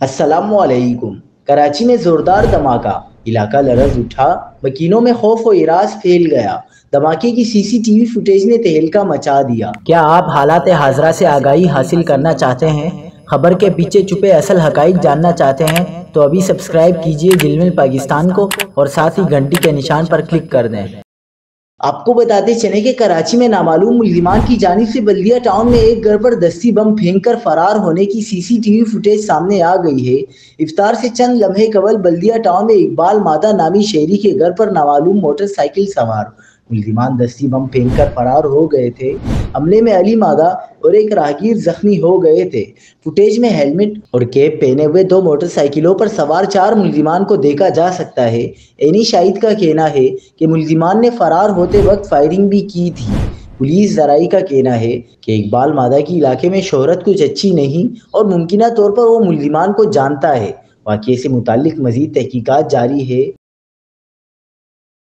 السلام علیکم۔ کراچی میں زوردار دھماکہ، علاقہ لرز اٹھا، مکینوں میں خوف و ہراس پھیل گیا۔ دھماکے کی سی سی ٹی وی فوٹیج نے تہلکہ مچا دیا۔ کیا آپ حالات حاضرہ سے آگاہی حاصل کرنا چاہتے ہیں؟ خبر کے پیچھے چھپے اصل حقائق جاننا چاہتے ہیں تو ابھی سبسکرائب کیجئے دل مل پاکستان کو اور ساتھ ہی گھنٹی کے نشان پر کلک کر دیں۔ آپ کو بتاتے چلیں کہ کراچی میں نامعلوم ملزمان کی جانب سے بلدیہ ٹاؤن میں ایک گھر پر دستی بم پھینک کر فرار ہونے کی سی سی ٹی وی فوٹیج سامنے آ گئی ہے۔ افطار سے چند لمحے قبل بلدیہ ٹاؤن میں اقبال مادہ نامی شہری کے گھر پر نامعلوم موٹر سائیکل سوار ملزمان دستی بم پھینک کر فرار ہو گئے تھے۔ حملے میں علی مادہ اور ایک راہگیر زخمی ہو گئے تھے۔ فوٹیج میں ہیلمٹ اور کیپ پہنے ہوئے دو موٹر سائیکلوں پر سوار 4 ملزمان کو دیکھا جا سکتا ہے۔ عینی شاہد کا کہنا ہے کہ ملزمان نے فرار ہوتے وقت فائرنگ بھی کی تھی۔ پولیس ذرائع کا کہنا ہے کہ اقبال مادہ کی علاقے میں شہرت کچھ اچھی نہیں اور ممکنہ طور پر وہ ملزمان کو جانتا ہے۔ واقعے سے متعلق مزید تحقیقات جاری ہے۔